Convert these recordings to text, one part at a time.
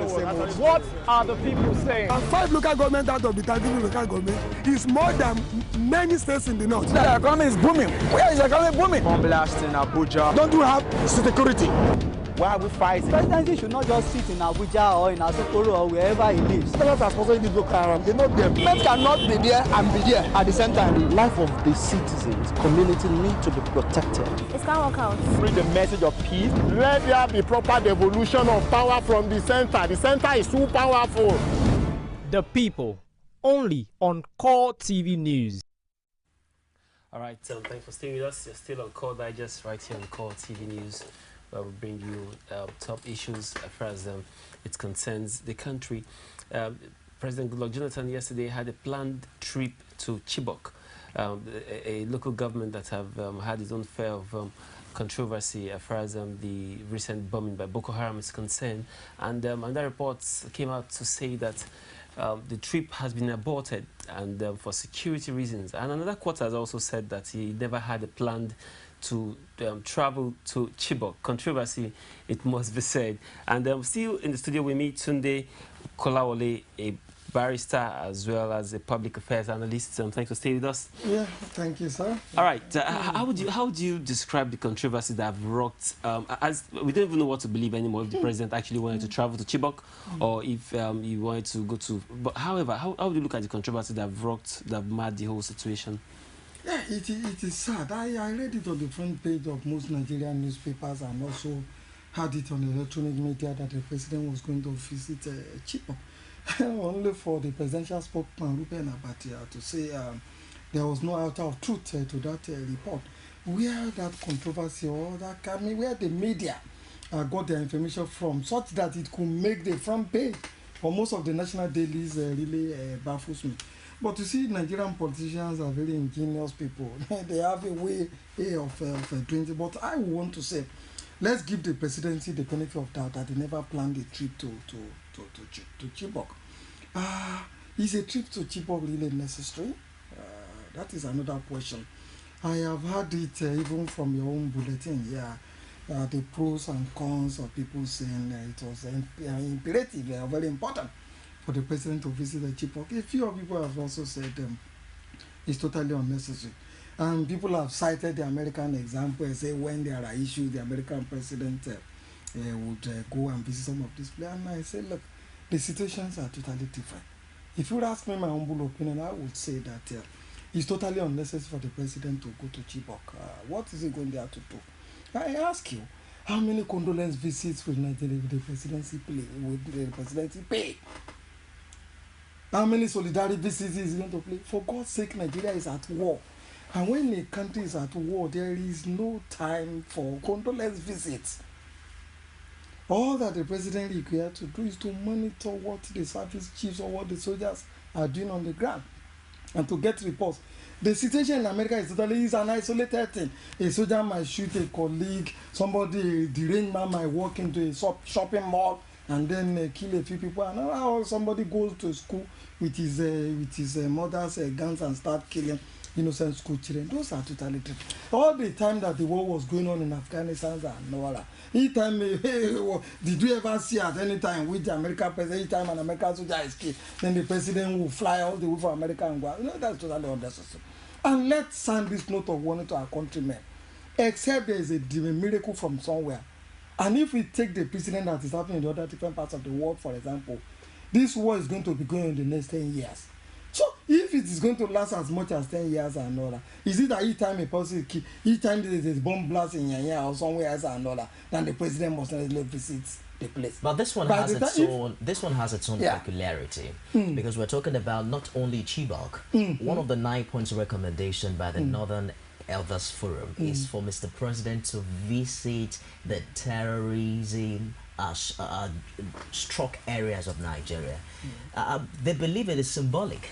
the same old. What are the people saying? And 5 local government out of the 30 local government is more than many states in the north. The economy is booming. Where is the economy booming? Bomb blast in Abuja. Don't you have security? Why are we fighting? Presidency should not just sit in Abuja or in Asokoro or wherever he lives. Senators are sponsoring this Boko Haram. They know them. Men cannot be there and be there at the same time. The life of the citizens, community need to be protected. It can't work out. Bring the message of peace. Let there be proper devolution of power from the center. The center is too powerful. The People, only on Core TV News. All right, thanks for staying with us. You're still on Core Digest right here on Core TV News, where we bring you top issues as far as it concerns the country. President Goodluck Jonathan yesterday had a planned trip to Chibok, a local government that have had its own fair of controversy as far as the recent bombing by Boko Haram is concerned. And other reports came out to say that the trip has been aborted and for security reasons. And another quarter has also said that he never had a plan to travel to Chibok. Controversy, it must be said. And still in the studio with me, Tunde Kolawole, a barrister as well as a public affairs analyst. Thanks for staying with us. Yeah, thank you, sir. All right. How would you describe the controversy that have rocked? As we don't even know what to believe anymore, if the president actually wanted to travel to Chibok or if he wanted to go to. But however, how would you look at the controversy that have rocked, that have made the whole situation? Yeah, it is sad. I read it on the front page of most Nigerian newspapers and also had it on the electronic media that the president was going to visit Chibok. Only for the presidential spokesman Ruben Abatia to say there was no iota of truth to that report. Where that controversy or that where the media got their information from, such that it could make the front page for most of the national dailies really baffles me. But you see, Nigerian politicians are very ingenious people. They have a way of doing it. But I want to say, let's give the presidency the benefit of doubt that they never planned a trip to Chibok. Is a trip to Chibok really necessary? That is another question. I have heard it even from your own bulletin here. The pros and cons of people saying it was imperative, very important for the president to visit Chibok. A few people have also said it's totally unnecessary. And people have cited the American example and say when there are issues, the American president would go and visit some of these places. And I say, look, the situations are totally different. If you ask me my humble opinion, I would say that it's totally unnecessary for the president to go to Chibok. What is he going there to do? I ask you, how many condolence visits will the presidency pay? How many solidarity visits is he going to pay? For God's sake, Nigeria is at war. And when a country is at war, there is no time for condolence visits. All that the president required to do is to monitor what the service chiefs or what the soldiers are doing on the ground and to get reports. The situation in America is totally an isolated thing. A soldier might shoot a colleague, somebody, a deranged man might walk into a shopping mall and then kill a few people. And somebody goes to school with his mother's guns and start killing innocent school children. Those are totally different. All the time that the war was going on in Afghanistan and Nola, each time, did you ever see at any time with the American president, each time an American soldier is killed, then the president will fly all the way from America and go? That's totally unnecessary. And let's send this note of warning to our countrymen. Except there is a miracle from somewhere. And if we take the precedent that is happening in the other different parts of the world, for example, this war is going to be going on in the next 10 years. So, if it is going to last as much as 10 years and all that, is it that each time a person is killed, each time there is a bomb blast in Yanya or somewhere else and all that, then the president must not visit the place? But this one has its own peculiarity, because we're talking about not only Chibok. One of the 9 points recommendation by the Northern Elders Forum is for Mr. President to visit the terrorism struck areas of Nigeria. They believe it is symbolic.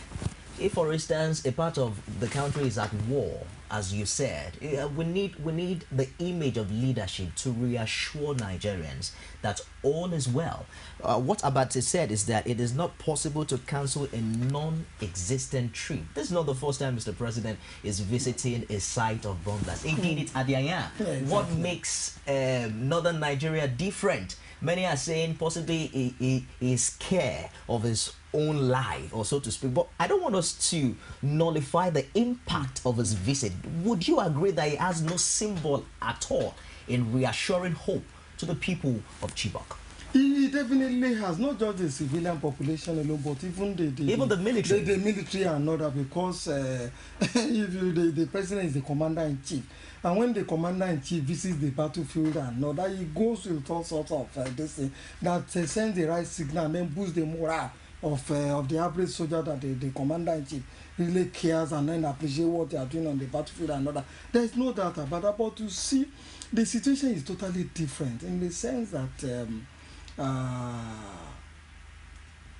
If, for instance, a part of the country is at war, as you said, we need the image of leadership to reassure Nigerians that all is well. What Abate said is that it is not possible to cancel a non-existent trip. This is not the first time Mr. President is visiting a site of bomb blast. He did it at Yanya. What makes northern Nigeria different Many are saying possibly he is scared of his own life, or so to speak. But I don't want us to nullify the impact of his visit. Would you agree that he has no symbol at all in reassuring hope to the people of Chibok? He definitely has, not just the civilian population alone, but even the military. The military and other, because if the president is the commander-in-chief, and when the commander-in-chief visits the battlefield and other, he goes with all sorts of this thing that sends the right signal and then boosts the morale of the average soldier, that the commander-in-chief really cares and then appreciate what they are doing on the battlefield and other. There is no doubt about that, but to see the situation is totally different in the sense that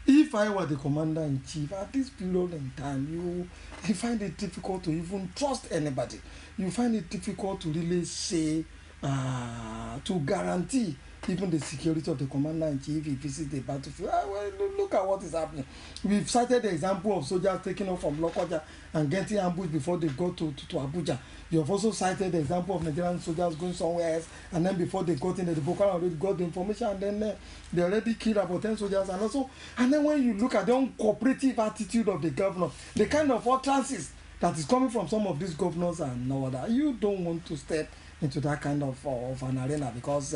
if I were the commander-in-chief at this period in time, you find it difficult to even trust anybody. You find it difficult to really say, to guarantee even the security of the commander-in-chief if he visits the battlefield. Well, look at what is happening. We've cited the example of soldiers taking off from Lokoja and getting ambushed before they go to Abuja. You have also cited the example of Nigerian soldiers going somewhere else, and then before they got in, the Boko Haram already got the information, and then they already killed about 10 soldiers. And then when you look at the uncooperative attitude of the governor, the kind of utterances that is coming from some of these governors and all that, you don't want to step into that kind of an arena, because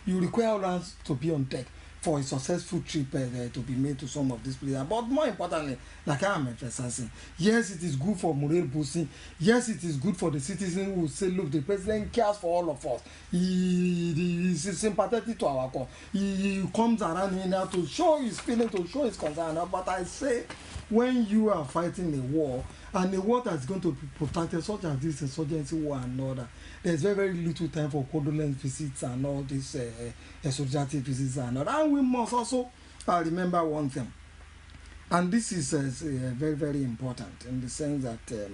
you require all hands to be on deck for a successful trip to be made to some of these places. But more importantly, like I am emphasizing, yes, it is good for morale boosting. Yes, it is good for the citizens who say, look, the president cares for all of us. He is sympathetic to our cause. He comes around here now to show his feeling, to show his concern. But I say, when you are fighting a war, and a war that's going to be protracted, such as this insurgency war and all that, there's very, very little time for condolence visits and all these solidarity visits and all that. And we must also remember one thing, and this is very, very important, in the sense that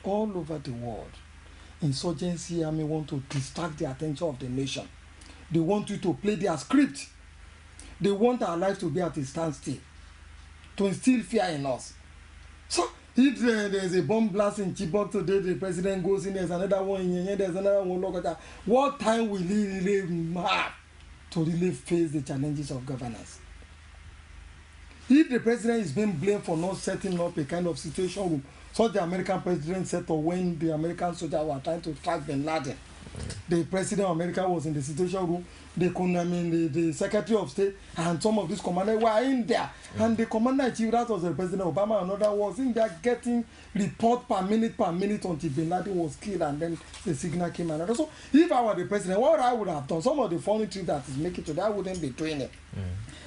all over the world, insurgency army want to distract the attention of the nation. They want you to play their script. They want our life to be at a standstill, to instill fear in us. So if there's a bomb blast in Chibok today, the president goes in, there's another one in Yenye, there's another one in Lokoja, what time will he really have to really face the challenges of governance? If the president is being blamed for not setting up a kind of situation room, so the American president set up when the American soldiers were trying to track Bin Laden, the president of America was in the situation room, the Secretary of State and some of these commanders were in there, and the commander-in-chief, that was the President Obama, another was in there getting report per minute until Bin Laden was killed, and then the signal came and so if I were the president, what I would have done, some of the funny things that is making today, I wouldn't be doing it.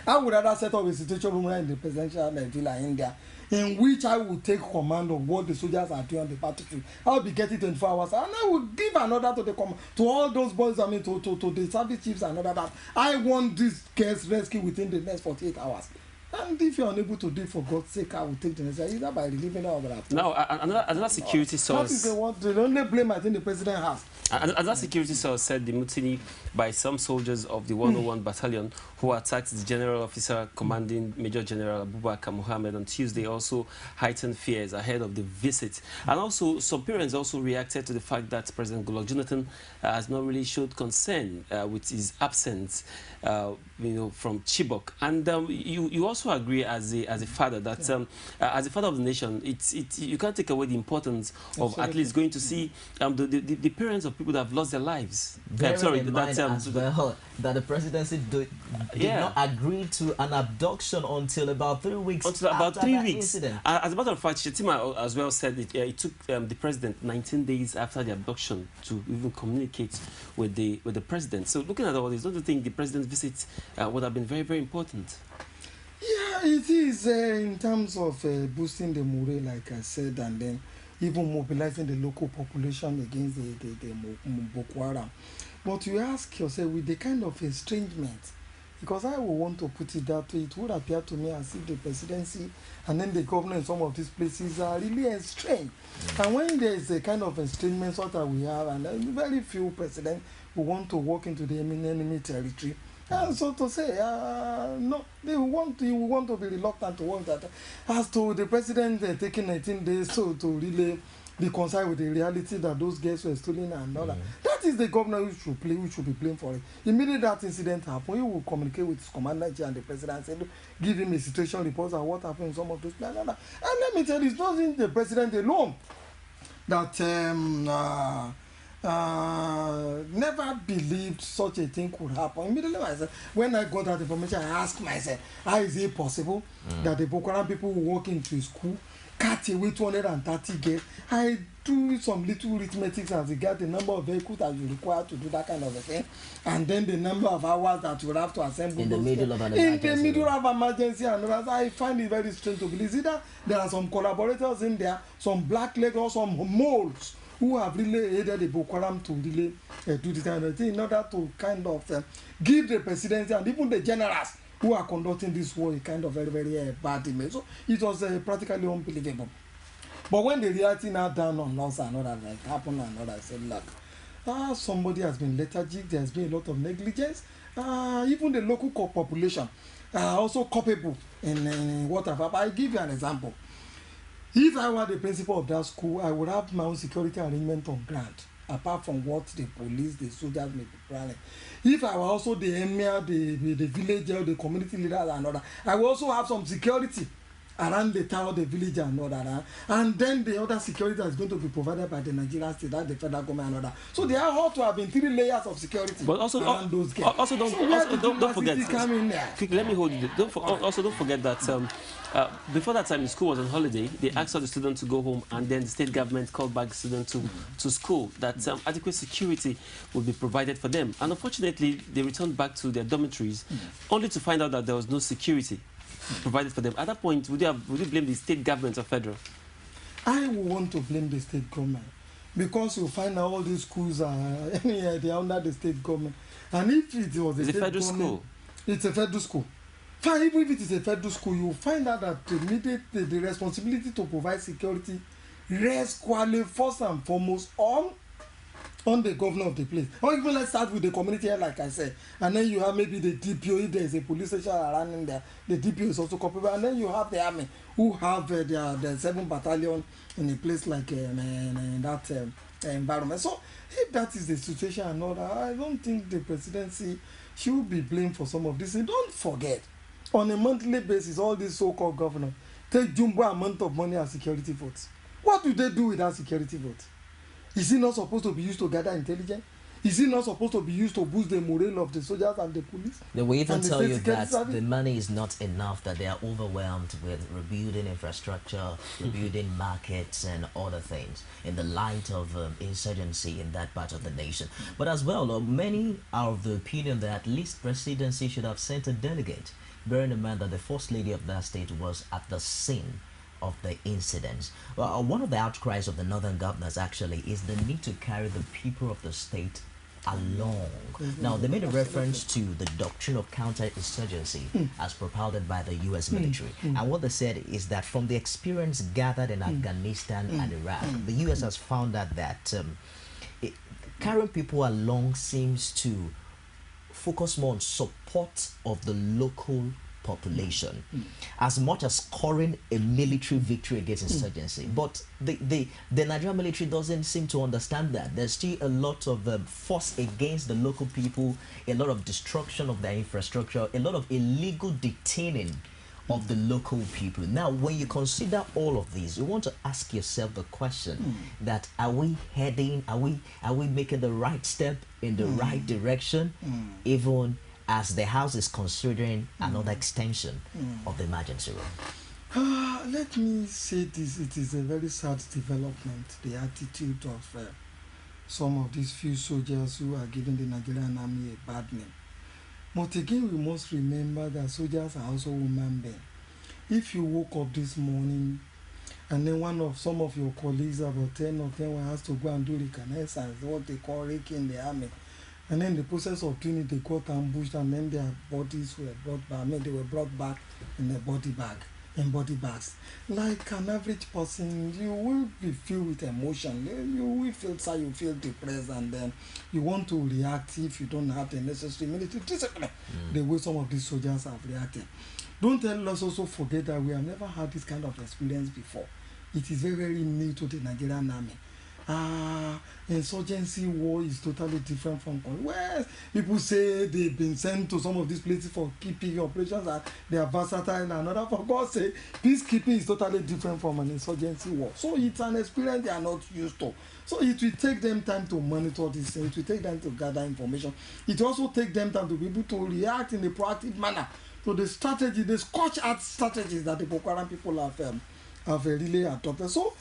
I would rather set up a situation room right in the presidential villa in there, in which I will take command of what the soldiers are doing on the battlefield. I will be getting 24 hours, and I will give an order to the to all those boys, to the service chiefs and other that I want this case rescued within the next 48 hours. And if you're unable to do it, for God's sake, I will take the necessary, either by relieving or by now, another security source. That is the only blame I think the president has. Another security source said the mutiny by some soldiers of the 101 Battalion who attacked the general officer commanding Major General Abubakar Mohammed on Tuesday also heightened fears ahead of the visit. And also, some parents also reacted to the fact that President Goodluck Jonathan has not really showed concern with his absence, from Chibok. And you also agree as a father that as a father of the nation, you can't take away the importance of at least going to see the parents of people that have lost their lives. Sorry, as well, that the presidency did not agree to an abduction until about 3 weeks after that incident. As a matter of fact, Shetima as well said it took the president 19 days after the abduction to even communicate with the president. So looking at all this, don't you think the president's visit would have been very, very important? Yeah, it is in terms of boosting the morale, like I said, and then even mobilizing the local population against the Boko Haram. But you ask yourself, with the kind of estrangement, because I would want to put it that way, it would appear to me as if the presidency and then the governor in some of these places are really estranged. And when there is a kind of estrangement such as we have, and very few presidents who want to walk into the enemy territory, and so to say, no, you want to be reluctant to work that. As to the president taking 19 days to really reconcile with the reality that those girls were stolen and all that. That is the governor who should be playing for it. Immediately that incident happened, he will communicate with his commander and the president and say, give him a situation report and what happened in some of those places. And let me tell you, it's not in the president alone that never believed such a thing could happen. Immediately myself, when I got that information, I asked myself, how is it possible that the Boko Haram people will walk into a school, cut away 230 girls? I do some little arithmetic as regards the number of vehicles that you require to do that kind of a thing, and then the number of hours that you will have to assemble in the middle of an emergency. In the middle of an emergency, and others. I find it very strange to believe. Either there are some collaborators in there, some black legs or some moles who have really aided the Boko Haram to really do this kind of thing in order to kind of give the presidency and even the generals who are conducting this war a kind of very, very bad image. So it was practically unbelievable. But when the reality now down on us and all that, like happened and all that, I said, look, somebody has been lethargic, there has been a lot of negligence. Even the local population are also culpable in what have happened. I give you an example. If I were the principal of that school, I would have my own security arrangement on ground, apart from what the police, the soldiers may be planning. If I were also the emir, the villager, the community leaders and all that, I will also have some security around the town, the village and all that. And then the other security that is going to be provided by the Nigerian state, that the federal government and all that. So there are all to have been 3 layers of security. But also, around those guys. Don't forget. Quick, let me hold you. Don't forget that before that time, the school was on holiday. They asked all the students to go home, and then the state government called back the students to school. That adequate security would be provided for them. And unfortunately, they returned back to their dormitories, only to find out that there was no security provided for them. At that point, would you blame the state government or federal? I would want to blame the state government, because you find out all these schools are they are under the state government. And if it was a federal school, it's a federal school. Fine, even if it is a federal school, you find out that the responsibility to provide security rests squarely first and foremost on the governor of the place. Or even let's start with the community here, like I said, and then you have maybe the DPO. If there is a police station around in there, the DPO is also culpable, and then you have the army who have their 7th battalion in a place like in that environment. So if that is the situation and all that, I don't think the presidency should be blamed for some of this. And don't forget, on a monthly basis, all these so-called governors take jumbo amount of money as security votes. What do they do with that security vote? Is it not supposed to be used to gather intelligence? Is it not supposed to be used to boost the morale of the soldiers and the police? They will even tell you that the money is not enough, that they are overwhelmed with rebuilding infrastructure, rebuilding markets and other things in the light of insurgency in that part of the nation. But as well, many are of the opinion that at least presidency should have sent a delegate, bearing in mind that the First Lady of that state was at the scene of the incidents. Well, one of the outcries of the northern governors actually is the need to carry the people of the state along. Now, they made a reference to the doctrine of counterinsurgency as propounded by the U.S. military. And what they said is that from the experience gathered in Afghanistan and Iraq, the U.S. has found out that carrying people along seems to focus more on support of the local population as much as scoring a military victory against insurgency. But the Nigerian military doesn't seem to understand that. There's still a lot of force against the local people, a lot of destruction of their infrastructure, a lot of illegal detaining of the local people. Now, when you consider all of these, you want to ask yourself the question that are we making the right step in the right direction, even as the House is considering another extension of the emergency room? Let me say this, it is a very sad development, the attitude of some of these few soldiers who are giving the Nigerian army a bad name. But again, we must remember that soldiers are also human beings. If you woke up this morning and then some of your colleagues, about 10 of them, were asked to go and do reconnaissance, what they call raking in the army, and then the process of doing it, they got ambushed, and then their bodies were brought back. They were brought back in a body bags. Like an average person, you will be filled with emotion. You will feel sad, you feel depressed, and then you want to react if you don't have the necessary military discipline. The way some of these soldiers have reacted. Don't let us also forget that we have never had this kind of experience before. it is very, very new to the Nigerian army. Insurgency war is totally different from where people say they've been sent to some of these places for keeping operations and they are versatile and another. For God's sake, peacekeeping is totally different from an insurgency war. So it's an experience they are not used to. So it will take them time to monitor this thing. It will take them to gather information. It will also take them time to be able to react in a proactive manner to the strategy, the scorched earth strategies that the Boko Haram people have really adopted. So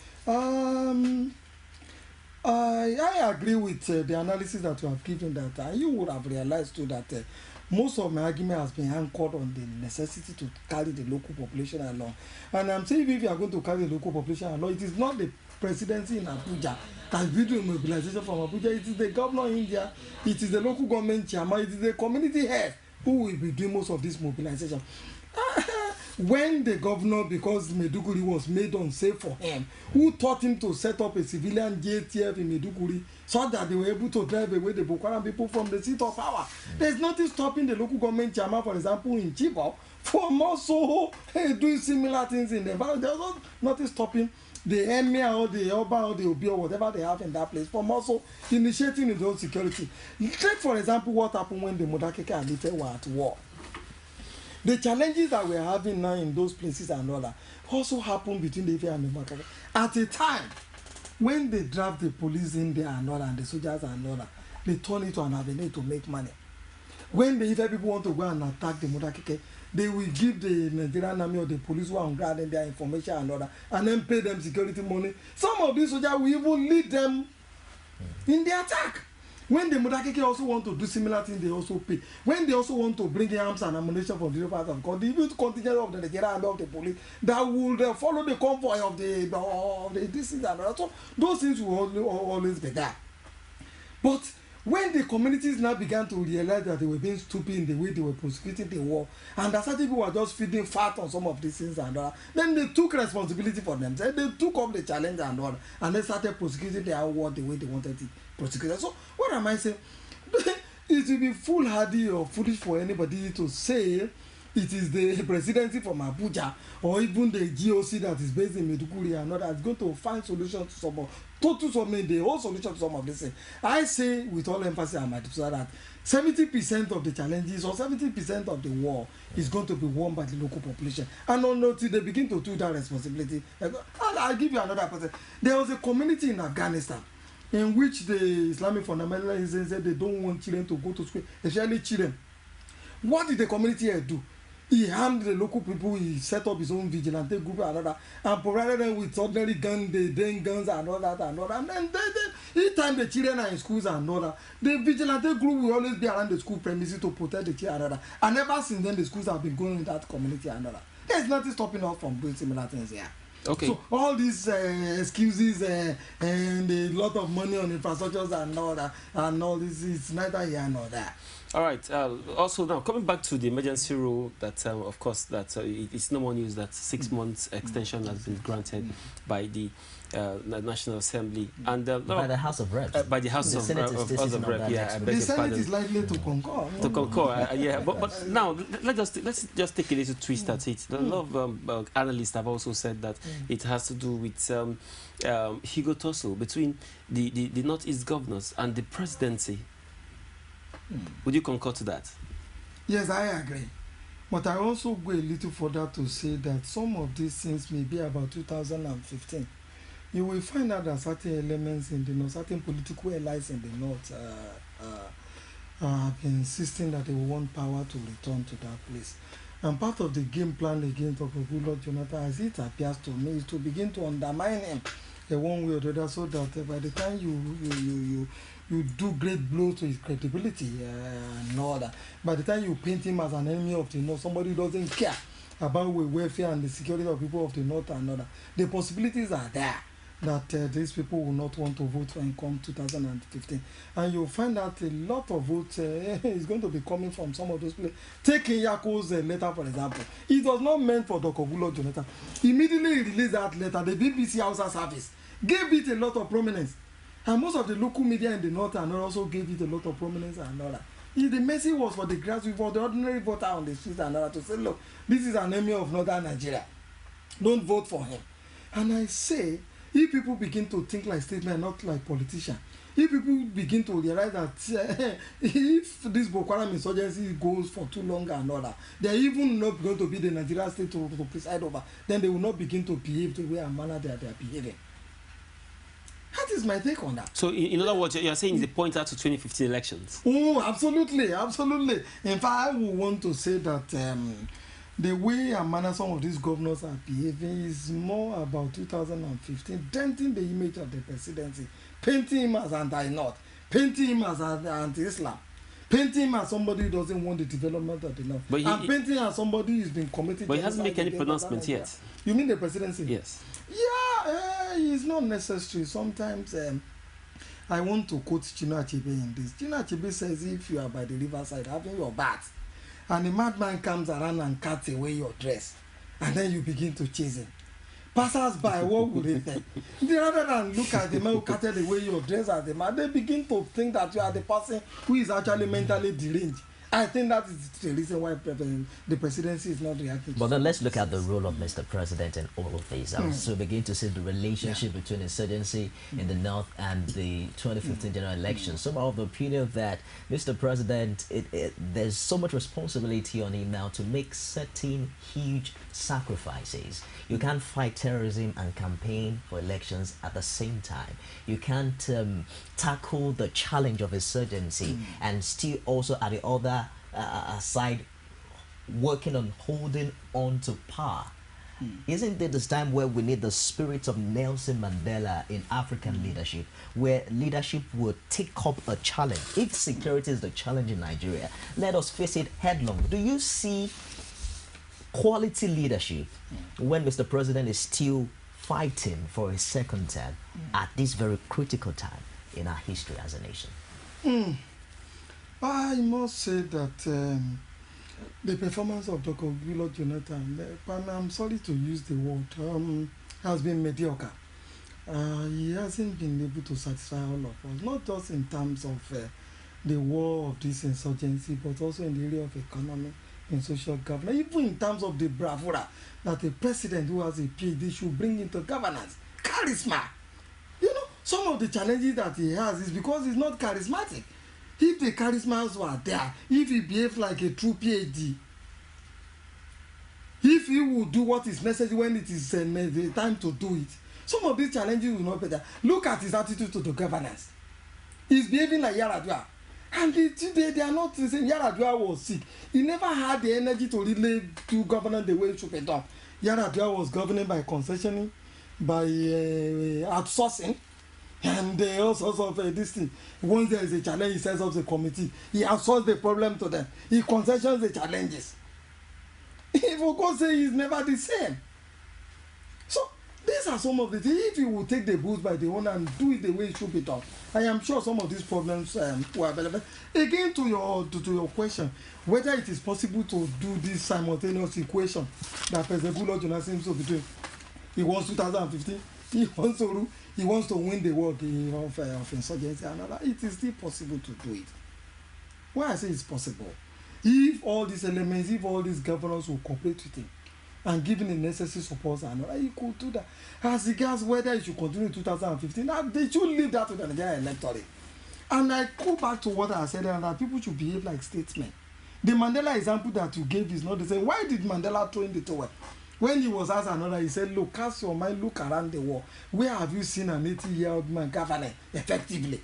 I agree with the analysis that you have given, that you would have realized too that most of my argument has been anchored on the necessity to carry the local population along. And I'm saying if you are going to carry the local population along, it is not the presidency in Abuja that is doing mobilization from Abuja. It is the governor in India, it is the local government chairman, it is the community head who will be doing most of this mobilization. When the governor, because Maiduguri was made unsafe for him, who taught him to set up a civilian JTF in Maiduguri so that they were able to drive away the Boko Haram people from the seat of power. There's nothing stopping the local government chairman, for example, in Chibok, from also doing similar things in the environment. There's nothing stopping the emir or the Oba or the Obi or whatever they have in that place from also initiating his own security. Take, for example, what happened when the Modakeke and Ife were at war. The challenges that we're having now in those places and all that also happened between the Ife and the Modakeke. At a time when they draft the police in there and all that, and the soldiers and all that, they turn it to an avenue to make money. When the Ife people want to go and attack the Modakeke, they will give the Nigerian army or the police who are on ground and their information and all that, and then pay them security money. Some of these soldiers will even lead them in the attack. When the Modakeke also want to do similar things, they also pay. When they also want to bring in arms and ammunition from the different parts of God, the youth contingent of the Nigerian army of the police that will follow the convoy of the this and that. So those things will always be there. But when the communities now began to realize that they were being stupid in the way they were prosecuting the war, and that certain people were just feeding fat on some of these things and all, then they took responsibility for themselves. They took up the challenge and all, and they started prosecuting their war the way they wanted it prosecuted. So what am I saying? It will be foolhardy or foolish for anybody to say it is the presidency from Abuja or even the GOC that is based in Maiduguri and all that is going to find solutions to some of the whole solution to some of this thing. I say with all emphasis and my that 70% of the challenges or 70% of the war is going to be won by the local population. And until they begin to do that responsibility, I'll give you another person. There was a community in Afghanistan in which the Islamic fundamentalists said they don't want children to go to school, especially children. What did the community do? He harmed the local people. He set up his own vigilante group and all that, and provided them with ordinary guns, the guns and all that and all that. And then each time the children are in schools and all that, the vigilante group will always be around the school premises to protect the children and all that. And ever since then, the schools have been going in that community and all that. There's nothing stopping us from doing similar things here. Okay. So all these excuses and a lot of money on infrastructures and all that, and all this is neither here nor there. All right. Also, now coming back to the emergency rule, that of course that it's no more news that 6 months extension has been granted by the National Assembly and by the House of Reps. By the House of Reps. Yeah, I beg the your Senate pardon. is likely to concur. To concur, yeah. But now let's just take a little twist at it. A lot of analysts have also said that it has to do with Hugo tussle between the Northeast governors and the presidency. Would you concur to that? Yes, I agree. But I also go a little further to say that some of these things may be about 2015. You will find out that certain elements in the North, certain political allies in the North have been insisting that they want power to return to that place. And part of the game plan against Dr. Goodluck Jonathan, as it appears to me, is to begin to undermine him one way or the other, so that by the time you do great blows to his credibility and all that, by the time you paint him as an enemy of the North, somebody who doesn't care about the welfare and the security of people of the North and all that, the possibilities are there that these people will not want to vote for him come 2015. And you'll find out a lot of votes is going to be coming from some of those places. Take Yako's letter, for example. It was not meant for Dr. Goodluck Jonathan. Immediately released that letter, the BBC Hausa service gave it a lot of prominence. And most of the local media in the North and also gave it a lot of prominence and all that. The message was for the grassroots, for the ordinary voter on the streets and all that, to say, look, this is an enemy of Northern Nigeria. Don't vote for him. And I say, if people begin to think like statesmen, not like politicians, if people begin to realize that if this Boko Haram insurgency goes for too long and all that, they're even not going to be the Nigerian state to preside over, then they will not begin to behave the way and manner they are behaving. That is my take on that. So, in other words, you're saying they point out to 2015 elections? Oh, absolutely, absolutely. In fact, I would want to say that the way and manner some of these governors are behaving is more about 2015, denting the image of the presidency, painting him as anti-North, painting him as anti-Islam, painting him as somebody who doesn't want the development of the North, and painting him as somebody who's been committed. But he hasn't made any pronouncement yet. You mean the presidency? Yes. Yeah, it's not necessary. Sometimes I want to quote Chinua Achebe in this. Chinua Achebe says, if you are by the riverside having your bath, and a madman comes around and cuts away your dress, and then you begin to chase him, passers-by, what would they think? Rather than look at the man who cut away your dress as the man, they begin to think that you are the person who is actually mentally deranged. I think that is the reason why the presidency is not reacting. But then let's look at the role of Mr. President in all of this. So begin to see the relationship between insurgency in the North and the 2015 general election. Some are of the opinion that Mr. President, there's so much responsibility on him now to make certain huge sacrifices. You can't fight terrorism and campaign for elections at the same time. You can't tackle the challenge of insurgency and still also at the other side working on holding on to power. Isn't it this time where we need the spirit of Nelson Mandela in African leadership, where leadership will take up a challenge? If security is the challenge in Nigeria, let us face it headlong. Do you see quality leadership when Mr. President is still fighting for a second term at this very critical time in our history as a nation? I must say that the performance of Dr. Goodluck Jonathan, I'm sorry to use the word, has been mediocre. He hasn't been able to satisfy all of us, not just in terms of the war of this insurgency, but also in the area of economy and social governance, even in terms of the bravura that a president who has a PhD should bring into governance. Charisma. You know, some of the challenges that he has is because he's not charismatic. If the charismas were there, if he behaved like a true PhD, if he would do what is necessary when it is the time to do it, some of these challenges will not be there. Look at his attitude to the governance. He's behaving like Yar'Adua. And they are not the same. Yar'Adua was sick. He never had the energy to really do governance the way it should be done. Yar'Adua was governing by concessioning, by outsourcing, and all sorts of this thing. Once there is a challenge, he sets up the committee. He outsources the problem to them. He concessions the challenges. If we go say he's never the same. So these are some of the things. If he will take the bulls by the horn and do it the way it should be done, I am sure some of these problems were available. Again, to your question, whether it is possible to do this simultaneous equation that President Goodluck Jonathan seems to be doing. He wants 2015. He wants to win the war of insurgency and all that. It is still possible to do it. Why I say it's possible? If all these elements, if all these governors will cooperate with him and give him the necessary support and all that, he could do that. As regards whether he should continue in 2015, they should leave that to the Nigerian electorate. And I go back to what I said, and that people should behave like statesmen. The Mandela example that you gave is not the same. Why did Mandela throw in the towel? When he was asked another, he said, look, cast your mind, look around the world. Where have you seen an 80-year-old man governing effectively?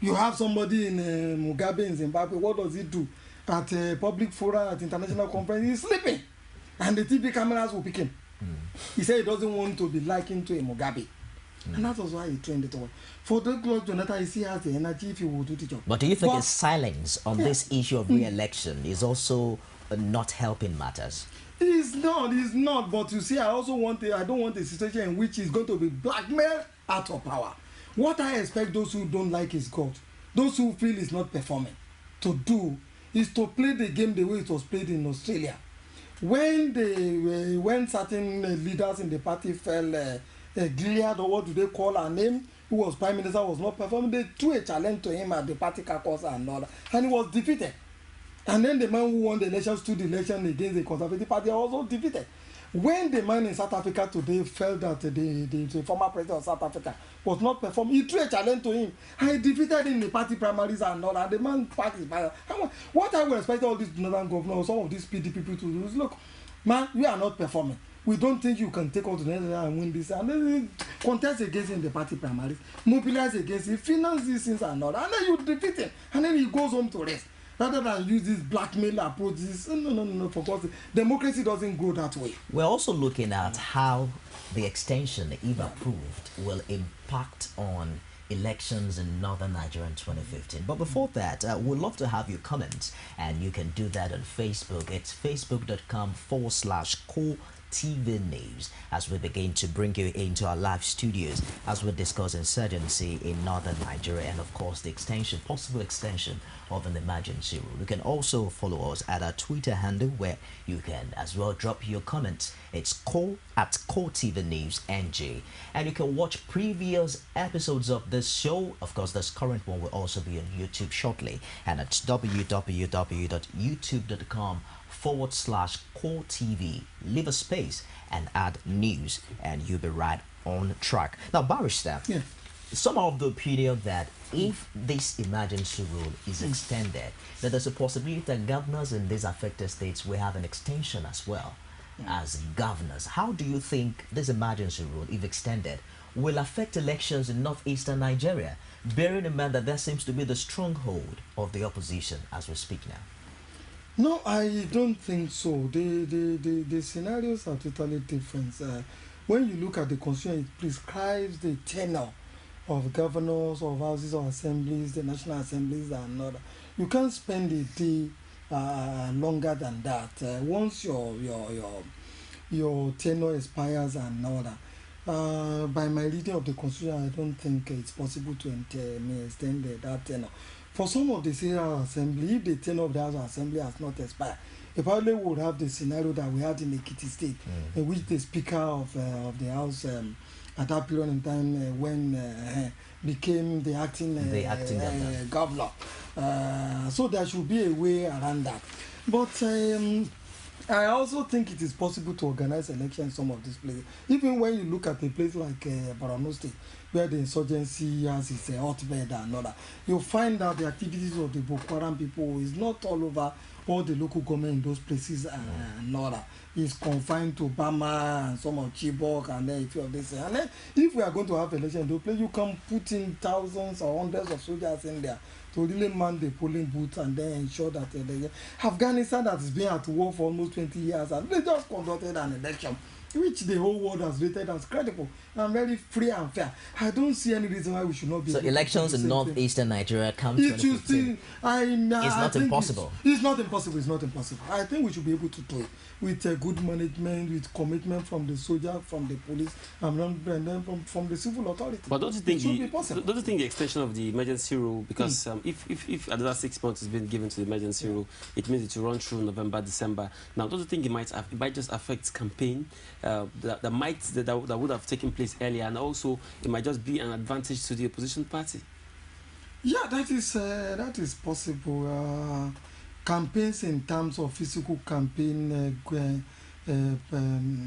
You have somebody in Mugabe in Zimbabwe. What does he do? At a public forum, at international conference, he's sleeping. And the TV cameras will pick him. He said he doesn't want to be likened to a Mugabe. And that was why he trained it all. For the Goodluck Jonathan, he still has the energy if he will do the job. But do you think his silence on this issue of re-election is also not helping matters? It's not. But you see, I don't want a situation in which he's going to be blackmailed out of power. What I expect those who don't like his God, those who feel he's not performing, to do is to play the game the way it was played in Australia. When certain leaders in the party fell Gilead, or what do they call her name, who was prime minister, was not performing, they threw a challenge to him at the party caucus and all that, and he was defeated. And then the man who won the election stood the election against the Conservative Party also defeated. When the man in South Africa today felt that the former president of South Africa was not performing, he threw a challenge to him. I defeated him in the party primaries and all, and the man packed his fire. What I would expect all these northern governors, some of these PD people to do is, look, man, you are not performing. We don't think you can take on to the next level and win this. And then contest against him in the party primaries, mobilize against him, finance these things and all. And then you defeat him. And then he goes home to rest. Rather than use this blackmail approach, this, no, for God's sake. Democracy doesn't go that way. We're also looking at how the extension, if approved, will impact on elections in northern Nigeria in 2015. But before that, we'd love to have your comments, and you can do that on Facebook. It's facebook.com/core TV News, as we begin to bring you into our live studios as we discuss insurgency in northern Nigeria and of course the possible extension of an emergency rule. You can also follow us at our Twitter handle, where you can as well drop your comments. It's @Core TV News NG, and you can watch previous episodes of this show. Of course, this current one will also be on YouTube shortly, and it's www.youtube.com/Core TV. Leave a space and add news, and you'll be right on track. Now, Barrister, some of the opinion that if this emergency rule is extended, that there's a possibility that governors in these affected states will have an extension as well as governors. How do you think this emergency rule, if extended, will affect elections in northeastern Nigeria, bearing in mind that that seems to be the stronghold of the opposition as we speak now? No, I don't think so. The scenarios are totally different. When you look at the constitution, it prescribes the tenure of governors, of houses of assemblies, the national assemblies, and other. You can't spend a day longer than that. Once your tenure expires and all that. By my reading of the constitution, I don't think it's possible to extend that tenure. For some of the state assembly, if the tenure of the House of Assembly has not expired, it probably would have the scenario that we had in Ekiti State, in which the Speaker of the House at that period in time when became the acting governor. So there should be a way around that. But I also think it is possible to organize elections in some of these places. Even when you look at a place like Borno State, where the insurgency has its hotbed and all that, you'll find that the activities of the Boko Haram people is not all over all the local government in those places and all that. It's confined to Bama and some of Chibok and then a few of this. And then if we are going to have elections in those places, you can put in thousands or hundreds of soldiers in there to really man the polling booths and then ensure that Afghanistan, that has been at war for almost 20 years, and they just conducted an election which the whole world has rated as credible and very free and fair. I don't see any reason why we should not be. So elections in northeastern Nigeria come to it's not impossible. It's not impossible. It's not impossible. I think we should be able to do it with good management, with commitment from the soldier, from the police, and then from the civil authority. But don't you think the extension of the emergency rule, because if another 6 months has been given to the emergency rule, it means it will run through November, December. Now, don't you think it might just affect campaign that would have taken place earlier, and also it might just be an advantage to the opposition party? Yeah, that is possible. Campaigns in terms of physical campaign,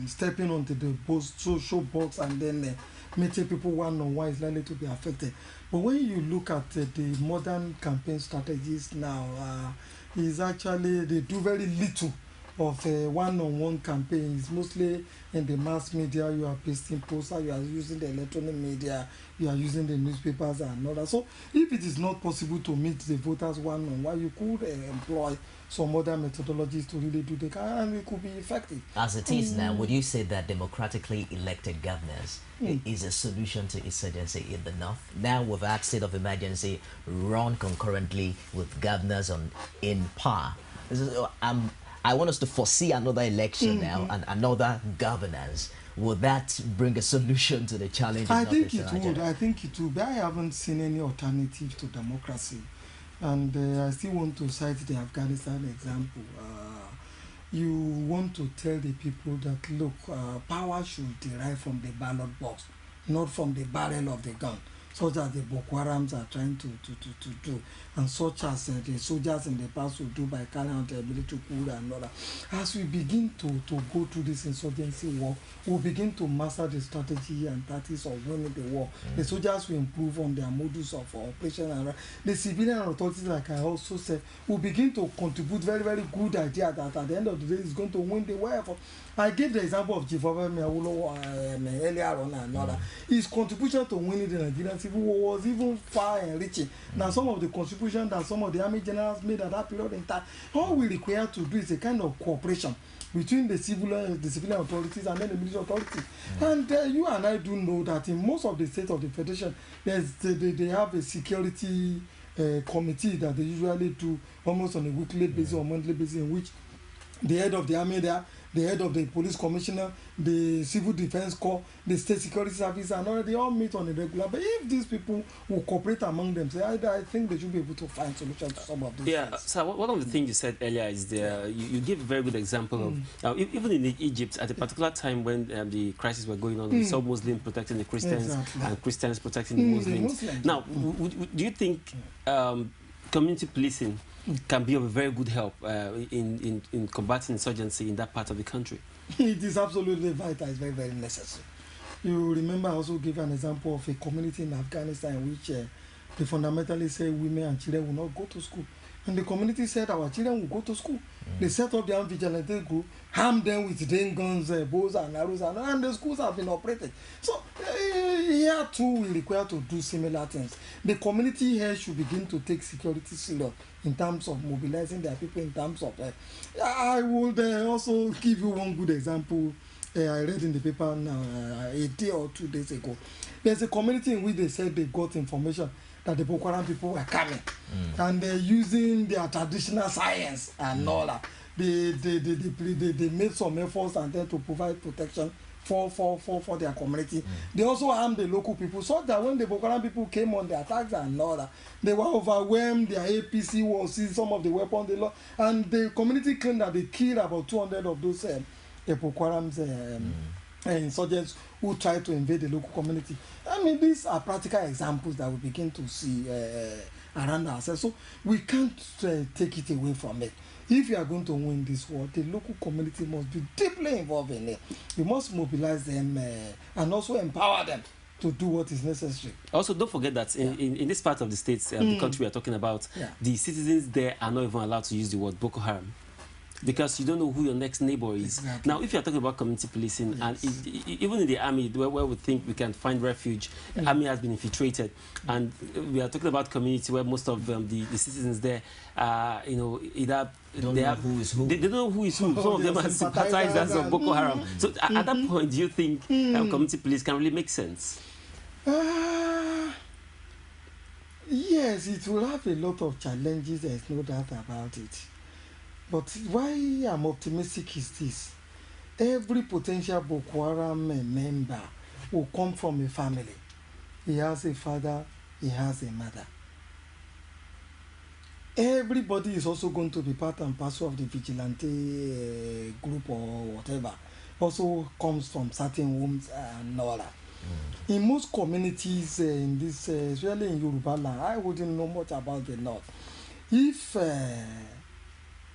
stepping onto the social box and then meeting people one-on-one is likely to be affected. But when you look at the modern campaign strategies now, is actually they do very little of one-on-one campaigns. Mostly in the mass media, you are pasting posters, you are using the electronic media, you are using the newspapers and all that. So if it is not possible to meet the voters one-on-one, you could employ some other methodologies to really do the campaign, and it could be effective. As it is now, would you say that democratically elected governors is a solution to insurgency in the north? Now we've had state of emergency run concurrently with governors in power. I want us to foresee another election now and another governance. Will that bring a solution to the challenge? I think it would. I think it would. But I haven't seen any alternative to democracy. And I still want to cite the Afghanistan example. You want to tell the people that, look, power should derive from the ballot box, not from the barrel of the gun. such as the Boko Harams are trying to do, and such as the soldiers in the past will do by carrying out a military coup and all that. As we begin to go through this insurgency war, we'll begin to master the strategy and tactics of winning the war. The soldiers will improve on their modus of operation, and the civilian authorities, like I also said, will begin to contribute very, very good idea that at the end of the day is going to win the war. I gave the example of Chief Obafemi Awolowo earlier on and all that. His contribution to winning the Nigerian Civil War was even far enriching. Now, some of the contributions that some of the army generals made at that period in time, all we require to do is a kind of cooperation between the civilian authorities and then the military authorities. And you and I do know that in most of the states of the Federation, they have a security committee that they usually do almost on a weekly basis or monthly basis, in which the head of the army there, the head of the police commissioner, the civil defense corps, the state security service, and all, they all meet on a regular. But if these people will cooperate among themselves, I think they should be able to find solutions to some of these things. So one of the things you said earlier is you give a very good example of even in Egypt at a particular time when the crisis were going on, we saw Muslims protecting the Christians and Christians protecting the Muslims. Now, do you think community policing can be of a very good help in combating insurgency in that part of the country? It is absolutely vital. It's very, very necessary. You remember I also gave an example of a community in Afghanistan in which they fundamentally say women and children will not go to school. And the community said our children will go to school. They set up their own vigilante group, armed them with rain guns, bows and arrows, and the schools have been operated. So here too we require to do similar things. The community here should begin to take security serious in terms of mobilizing their people, in terms of I would also give you one good example. I read in the paper now a day or 2 days ago. There's a community in which they said they got information that the Boko Haram people were coming, and they're using their traditional science and all that. They made some efforts and then to provide protection for their community. They also armed the local people so that when the Boko Haram people came on the attacks and all that, they were overwhelmed. Their APC was seizing some of the weapons they lost, and the community claimed that they killed about 200 of those Boko Haram's insurgents who try to invade the local community. I mean, these are practical examples that we begin to see around ourselves. So we can't take it away from it. If you are going to win this war, the local community must be deeply involved in it. We must mobilize them and also empower them to do what is necessary. Also, don't forget that in this part of the states, the country we are talking about, the citizens there are not even allowed to use the word Boko Haram, because you don't know who your next neighbor is. Exactly. Now, if you're talking about community policing, and even in the army, where we think we can find refuge, the army has been infiltrated, and we are talking about community where most of the citizens there, either they don't know who is who. They don't know who is who. Some of them are sympathizers of Boko Haram. So at that point, do you think community police can really make sense? Yes, it will have a lot of challenges. There's no doubt about it. But why I'm optimistic is this: every potential Boko Haram member will come from a family. He has a father, he has a mother. Everybody is also going to be part and parcel of the vigilante group or whatever. Also comes from certain homes and all that. In most communities in this, especially in Yoruba land, I wouldn't know much about the North. If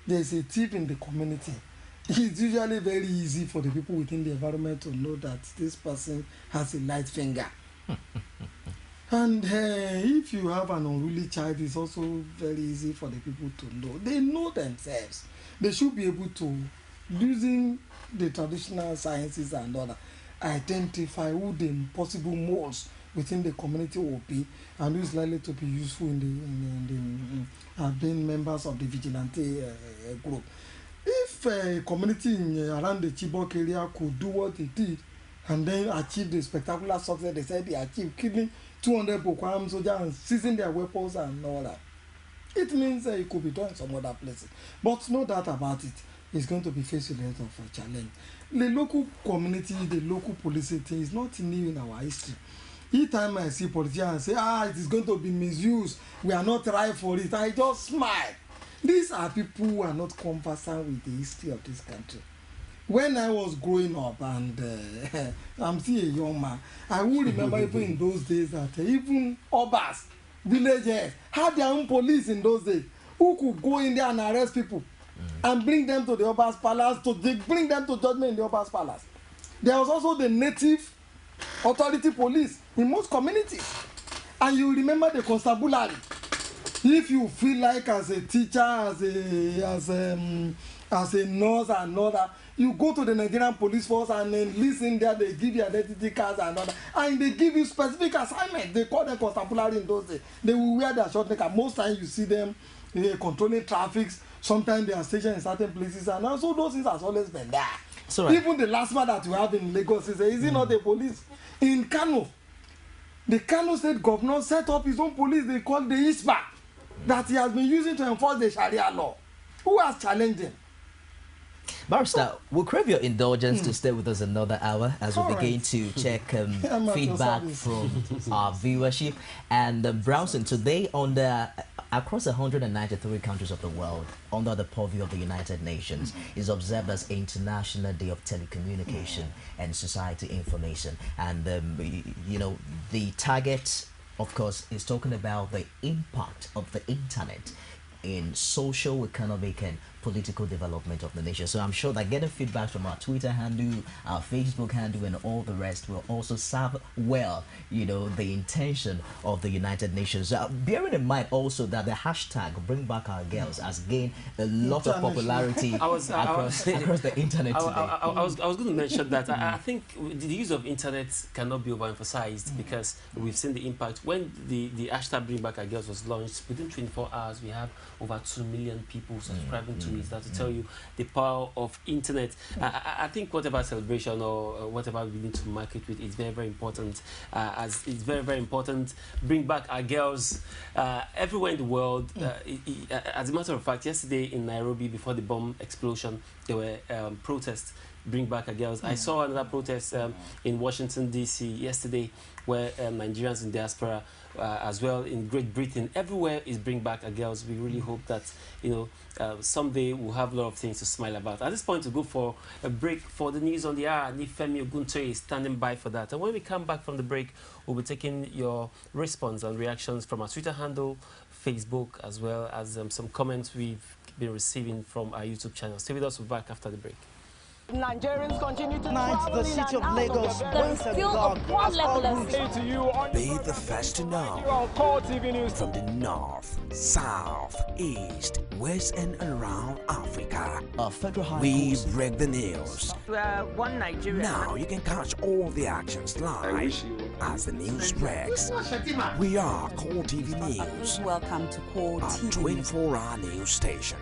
there's a thief in the community, it's usually very easy for the people within the environment to know that this person has a light finger. And if you have an unruly child, it's also very easy for the people to know. They know themselves. They should be able to, using the traditional sciences and all that, identify who the possible moles within the community will be and who is likely to be useful in being members of the vigilante group. If a community around the Chibok area could do what they did and then achieve the spectacular success they said they achieved, killing 200 Boko Haram soldiers and seizing their weapons and all that, it means it could be done in some other places. But no doubt about it, it's going to be faced with a lot of challenge. The local community, the local policing thing is not new in our history. Each time I see politicians say, it is going to be misused, we are not right for it, I just smile. These are people who are not conversant with the history of this country. when I was growing up, and I'm still a young man, I will remember even in those days that even Obas, villagers, had their own police in those days who could go in there and arrest people and bring them to the Oba's palace, bring them to judgment in the Oba's palace. There was also the native authority police in most communities. And you remember the constabulary. If you feel like as a teacher, as a nurse and all that, you go to the Nigerian police force and then listen there, they give you identity cards and all that. And they give you specific assignments. They call them constabulary in those days. They will wear their short neck. Most times you see them controlling traffic. Sometimes they are stationed in certain places. And also those things has always been there. Right. Even the last man that we have in Lagos is it not the police? In Kano, the Kano state governor set up his own police. They call the ISPA, that he has been using to enforce the Sharia law. Who has challenged him? Barrister, we'll crave your indulgence to stay with us another hour as we begin to check feedback from our viewership. And browsing today across 193 countries of the world, under the purview of the United Nations, is observed as International Day of Telecommunication and Society Information. And, the target, of course, is talking about the impact of the internet in social, economic, and political development of the nation. So I'm sure that getting feedback from our Twitter handle, our Facebook handle, and all the rest will also serve well, the intention of the United Nations. Bearing in mind also that the hashtag Bring Back Our Girls has gained a lot of popularity across the internet today. I was going to mention that. I think the use of internet cannot be overemphasized because we've seen the impact. When the hashtag Bring Back Our Girls was launched, within 24 hours we have over 2 million people subscribing to it. That to tell you the power of internet. I think whatever celebration or whatever we need to market with is very, very important. As it's very, very important. Bring back our girls everywhere in the world. As a matter of fact, yesterday in Nairobi, before the bomb explosion, there were protests. Bring back our girls. I saw another protest in Washington D.C. yesterday, where Nigerians in diaspora, as well in Great Britain, everywhere is Bring Back Our Girls. We really hope that someday we'll have a lot of things to smile about. At this point, to go for a break for the news on the hour. Nifemi Oguntoye is standing by for that. And when we come back from the break, we'll be taking your response and reactions from our Twitter handle, Facebook, as well as some comments we've been receiving from our YouTube channel. Stay with us. We'll be back after the break. Nigerians continue to Tonight, the city of Lagos went and dark as all Be the first to know from the north, south, east, west, and around Africa. We break the news. One Nigeria. Now you can catch all the actions live as the news breaks. We are Core TV News. Welcome to Core TV. A 24-hour news station.